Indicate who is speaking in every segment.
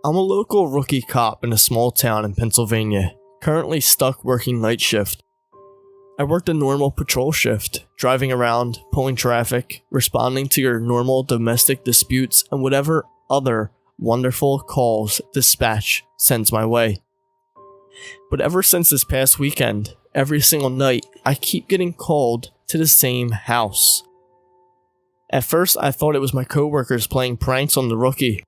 Speaker 1: I'm a local rookie cop in a small town in Pennsylvania, currently stuck working night shift. I worked a normal patrol shift, driving around, pulling traffic, responding to your normal domestic disputes, and whatever other wonderful calls dispatch sends my way. But ever since this past weekend, every single night, I keep getting called to the same house. At first, I thought it was my coworkers playing pranks on the rookie.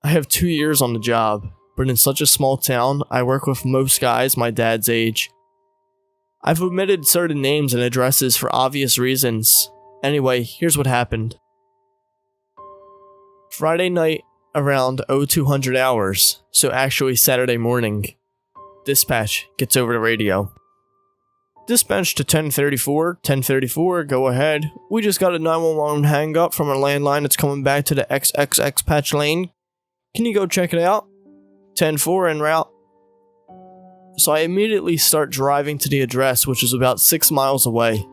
Speaker 1: I have 2 years on the job, but in such a small town, I work with most guys my dad's age. I've omitted certain names and addresses for obvious reasons. Anyway, here's what happened. Friday night, around 0200 hours, so actually Saturday morning, dispatch gets over the radio. Dispatch to 1034, go ahead. We just got a 911 hang up from a landline that's coming back to the XXX patch lane. Can you go check it out? 10-4 en route. So I immediately start driving to the address, which is about 6 miles away.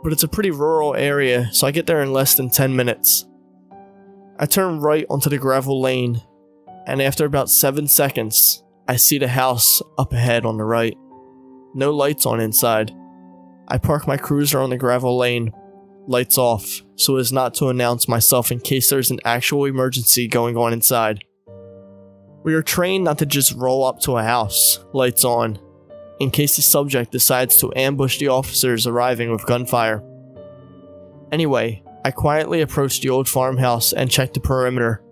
Speaker 1: But it's a pretty rural area, so I get there in less than 10 minutes. I turn right onto the gravel lane, and after about 7 seconds, I see the house up ahead on the right. No lights on inside. I park my cruiser on the gravel lane, lights off, so as not to announce myself in case there's an actual emergency going on inside. We are trained not to just roll up to a house, lights on, in case the subject decides to ambush the officers arriving with gunfire. Anyway, I quietly approach the old farmhouse and check the perimeter.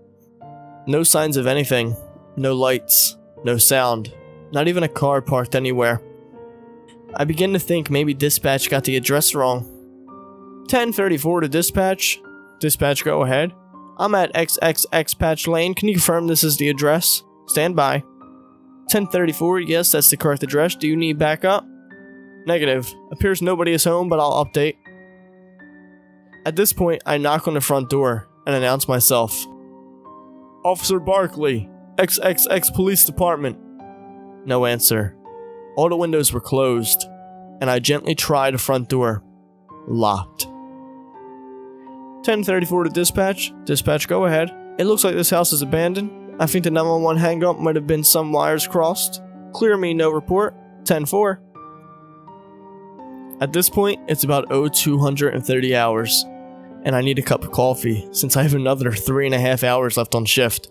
Speaker 1: No signs of anything, no lights, no sound, not even a car parked anywhere. I begin to think maybe dispatch got the address wrong. 1034 to dispatch. Dispatch, go ahead. I'm at XXX patch lane. Can you confirm this is the address? Stand by. 1034, yes, that's the correct address. Do you need backup? Negative. Appears nobody is home, but I'll update. At this point, I knock on the front door and announce myself. Officer Barkley, XXX Police Department. No answer. All the windows were closed, and I gently try the front door. Locked. 1034 to dispatch. Dispatch, go ahead. It looks like this house is abandoned. I think the 911 hang-up might have been some wires crossed. Clear me, no report. 10-4. At this point, it's about 0230 hours, and I need a cup of coffee since I have another 3.5 hours left on shift.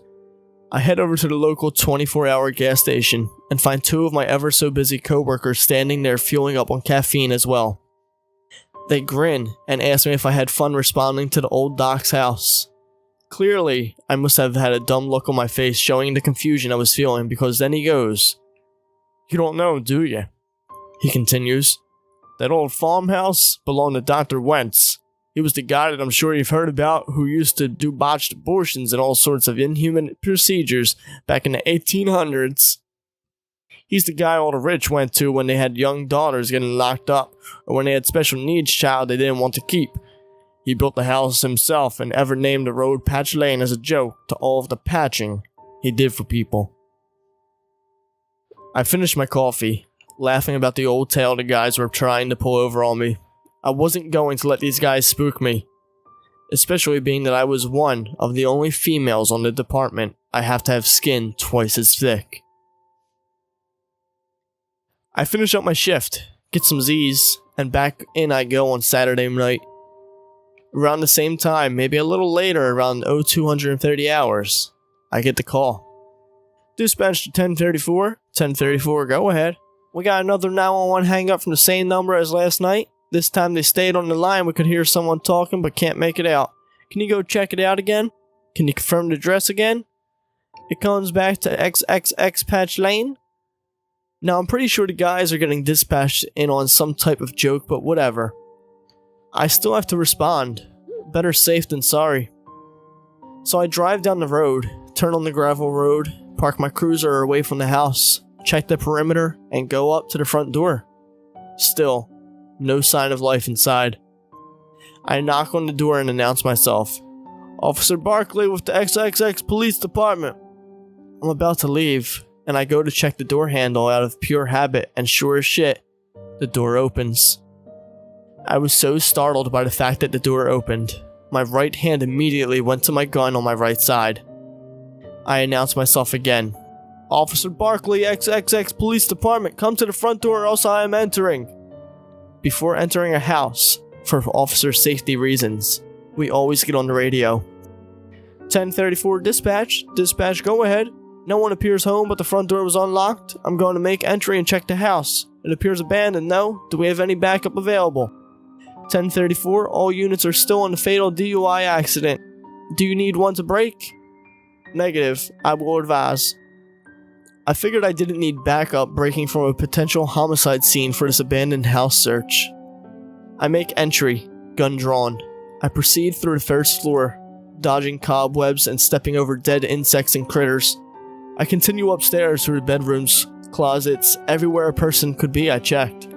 Speaker 1: I head over to the local 24-hour gas station and find 2 of my ever-so-busy coworkers standing there fueling up on caffeine as well. They grin and ask me if I had fun responding to the old doc's house. Clearly, I must have had a dumb look on my face showing the confusion I was feeling, because then he goes, "You don't know, do you?" He continues, "That old farmhouse belonged to Dr. Wentz. He was the guy that I'm sure you've heard about who used to do botched abortions and all sorts of inhuman procedures back in the 1800s. He's the guy all the rich went to when they had young daughters getting locked up, or when they had special needs child they didn't want to keep. He built the house himself and ever named the road Patch Lane as a joke to all of the patching he did for people." I finished my coffee, laughing about the old tale the guys were trying to pull over on me. I wasn't going to let these guys spook me, especially being that I was one of the only females on the department. I have to have skin twice as thick. I finish up my shift, get some Z's, and back in I go on Saturday night. Around the same time, maybe a little later, around 0230 hours, I get the call. Dispatch to 1034. 1034, go ahead. We got another 911 hang up from the same number as last night. This time they stayed on the line. We could hear someone talking but can't make it out. Can you go check it out again? Can you confirm the address again? It comes back to XXX Patch Lane. Now I'm pretty sure the guys are getting dispatched in on some type of joke, but whatever. I still have to respond. Better safe than sorry. So I drive down the road, turn on the gravel road, park my cruiser away from the house, check the perimeter, and go up to the front door. Still, no sign of life inside. I knock on the door and announce myself. Officer Barkley with the XXX Police Department. I'm about to leave, and I go to check the door handle out of pure habit, and sure as shit, the door opens. I was so startled by the fact that the door opened, my right hand immediately went to my gun on my right side. I announce myself again. Officer Barkley, XXX Police Department, come to the front door or else I am entering. Before entering a house, for officer safety reasons, we always get on the radio. 1034 dispatch. Dispatch, go ahead. No one appears home, but the front door was unlocked. I'm going to make entry and check the house. It appears abandoned, no? Do we have any backup available? 1034, all units are still on the fatal DUI accident. Do you need one to break? Negative, I will advise. I figured I didn't need backup breaking from a potential homicide scene for this abandoned house search. I make entry, gun drawn. I proceed through the first floor, dodging cobwebs and stepping over dead insects and critters. I continue upstairs through the bedrooms, closets, everywhere a person could be I checked.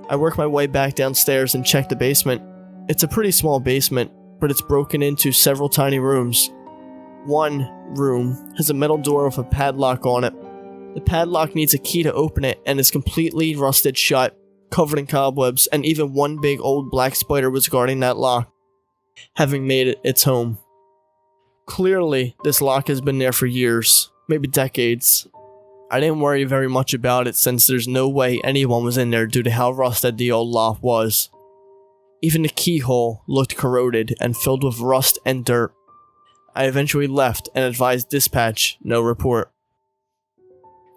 Speaker 1: I work my way back downstairs and check the basement. It's a pretty small basement, but it's broken into several tiny rooms. One room has a metal door with a padlock on it. The padlock needs a key to open it and is completely rusted shut, covered in cobwebs, and even one big old black spider was guarding that lock, having made it its home. Clearly, this lock has been there for years, maybe decades. I didn't worry very much about it since there's no way anyone was in there due to how rusted the old lock was. Even the keyhole looked corroded and filled with rust and dirt. I eventually left and advised dispatch, no report.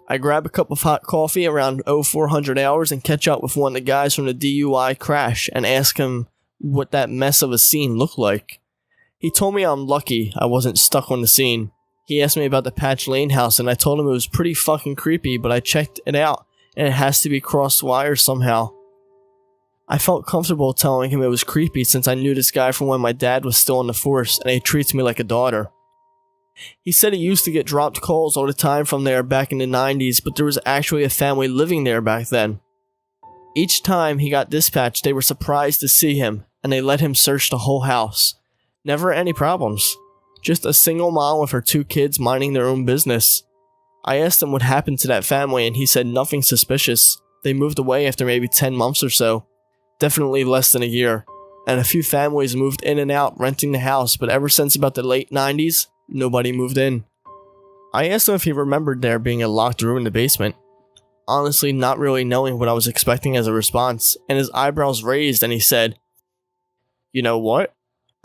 Speaker 1: I grab a cup of hot coffee around 0400 hours and catch up with one of the guys from the DUI crash and ask him what that mess of a scene looked like. He told me I'm lucky I wasn't stuck on the scene. He asked me about the Patch Lane house and I told him it was pretty fucking creepy, but I checked it out and it has to be crossed wires somehow. I felt comfortable telling him it was creepy since I knew this guy from when my dad was still in the force and he treats me like a daughter. He said he used to get dropped calls all the time from there back in the 90s, but there was actually a family living there back then. Each time he got dispatched, they were surprised to see him and they let him search the whole house. Never any problems. Just a single mom with her 2 kids minding their own business. I asked him what happened to that family and he said nothing suspicious. They moved away after maybe 10 months or so. Definitely less than a year. And a few families moved in and out renting the house, but ever since about the late 90s, nobody moved in. I asked him if he remembered there being a locked room in the basement. Honestly, not really knowing what I was expecting as a response, and his eyebrows raised and he said, "You know what?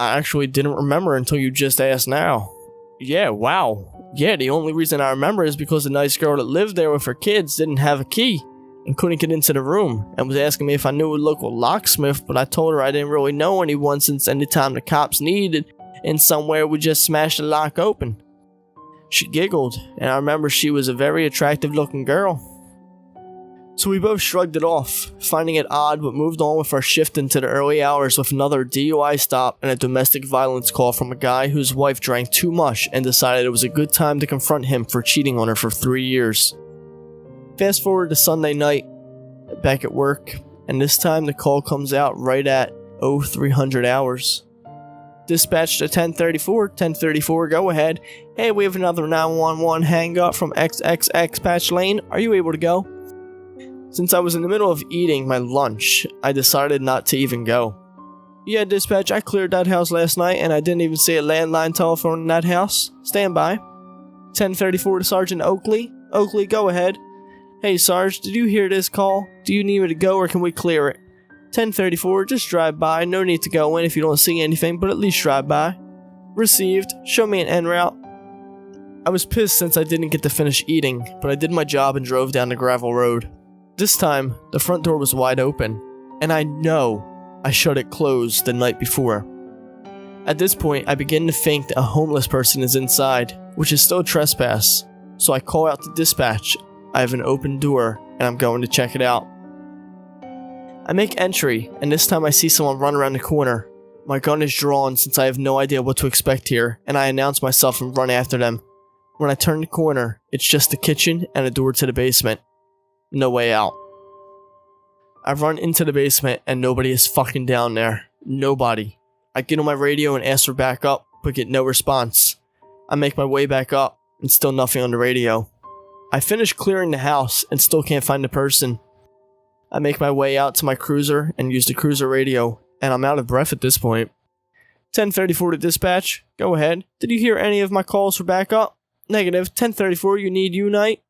Speaker 1: I actually didn't remember until you just asked now." Yeah, wow. Yeah, the only reason I remember is because the nice girl that lived there with her kids didn't have a key and couldn't get into the room and was asking me if I knew a local locksmith, but I told her I didn't really know anyone since anytime the cops needed in somewhere we just smashed the lock open. She giggled, and I remember she was a very attractive looking girl. So we both shrugged it off, finding it odd, but moved on with our shift into the early hours with another DUI stop and a domestic violence call from a guy whose wife drank too much and decided it was a good time to confront him for cheating on her for 3 years. Fast forward to Sunday night, back at work, and this time the call comes out right at 0300 hours. Dispatch to 1034, go ahead. Hey, we have another 911 hang up from XXX Patch Lane. Are you able to go? Since I was in the middle of eating my lunch, I decided not to even go. Yeah, dispatch, I cleared that house last night and I didn't even see a landline telephone in that house. Stand by. 1034 to Sergeant Oakley. Oakley, go ahead. Hey, Sarge, did you hear this call? Do you need me to go or can we clear it? 1034, just drive by. No need to go in if you don't see anything, but at least drive by. Received. Show me an en route. I was pissed since I didn't get to finish eating, but I did my job and drove down the gravel road. This time, the front door was wide open, and I know I shut it closed the night before. At this point, I begin to think that a homeless person is inside, which is still trespass, so I call out to dispatch. I have an open door, and I'm going to check it out. I make entry, and this time I see someone run around the corner. My gun is drawn since I have no idea what to expect here, and I announce myself and run after them. When I turn the corner, it's just the kitchen and a door to the basement. No way out. I run into the basement and nobody is fucking down there. Nobody. I get on my radio and ask for backup, but get no response. I make my way back up and still nothing on the radio. I finish clearing the house and still can't find the person. I make my way out to my cruiser and use the cruiser radio, and I'm out of breath at this point. 1034 to dispatch. Go ahead. Did you hear any of my calls for backup? Negative. 10:34, you need unite?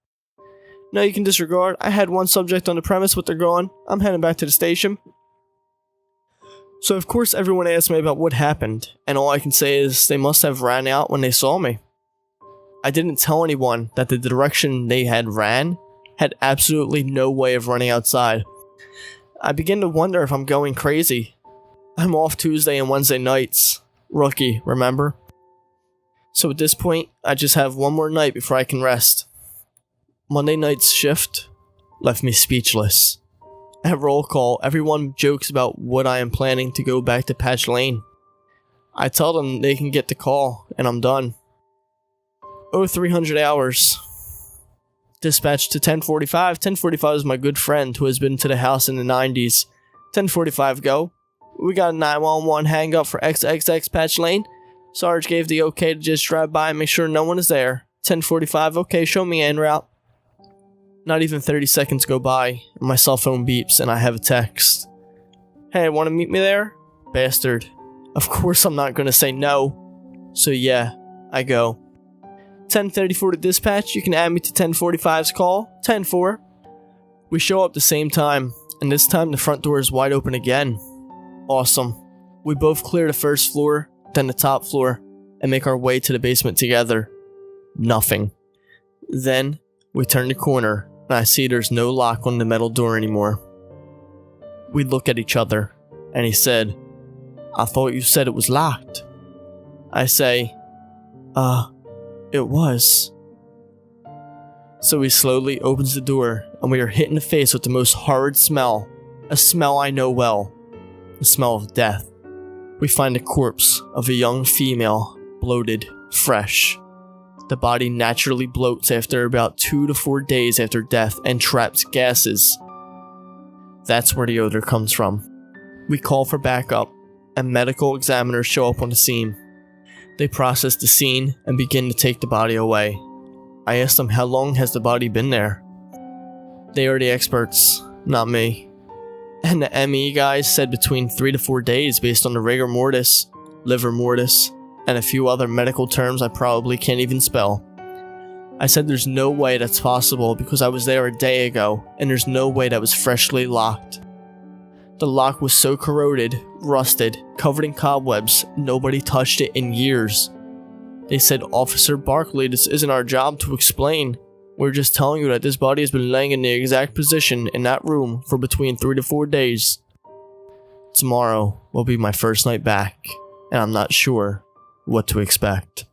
Speaker 1: No, you can disregard. I had one subject on the premise, but they're gone. I'm heading back to the station. So of course everyone asked me about what happened, and all I can say is they must have ran out when they saw me. I didn't tell anyone that the direction they had ran had absolutely no way of running outside. I begin to wonder if I'm going crazy. I'm off Tuesday and Wednesday nights. Rookie, remember? So at this point, I just have one more night before I can rest. Monday night's shift left me speechless. At roll call, everyone jokes about what I am planning to go back to Patch Lane. I tell them they can get the call, and I'm done. 0300 hours. Dispatch to 1045. 1045 is my good friend who has been to the house in the 90s. 1045 go. We got a 911 hang up for XXX Patch Lane. Sarge gave the okay to just drive by and make sure no one is there. 1045, okay, show me en route. Not even 30 seconds go by, and my cell phone beeps and I have a text. Hey, wanna meet me there? Bastard. Of course I'm not gonna say no. So yeah, I go. 10:34 to dispatch, you can add me to 10:45's call. 10:4. We show up the same time, and this time the front door is wide open again. Awesome. We both clear the first floor, then the top floor, and make our way to the basement together. Nothing. Then, we turn the corner, and I see there's no lock on the metal door anymore. We look at each other, and he said, I thought you said it was locked. I say, it was. So he slowly opens the door, and we are hit in the face with the most horrid smell. A smell I know well. The smell of death. We find the corpse of a young female, bloated, fresh. The body naturally bloats after about 2 to 4 days after death and traps gases. That's where the odor comes from. We call for backup, and medical examiners show up on the scene. They process the scene and begin to take the body away. I ask them how long has the body been there. They are the experts, not me. And the ME guys said between 3 to 4 days based on the rigor mortis, liver mortis, and a few other medical terms I probably can't even spell. I said there's no way that's possible because I was there a day ago, and there's no way that was freshly locked. The lock was so corroded, rusted, covered in cobwebs, nobody touched it in years. They said, Officer Barkley, this isn't our job to explain. We're just telling you that this body has been laying in the exact position in that room for between 3 to 4 days. Tomorrow will be my first night back, and I'm not sure what to expect.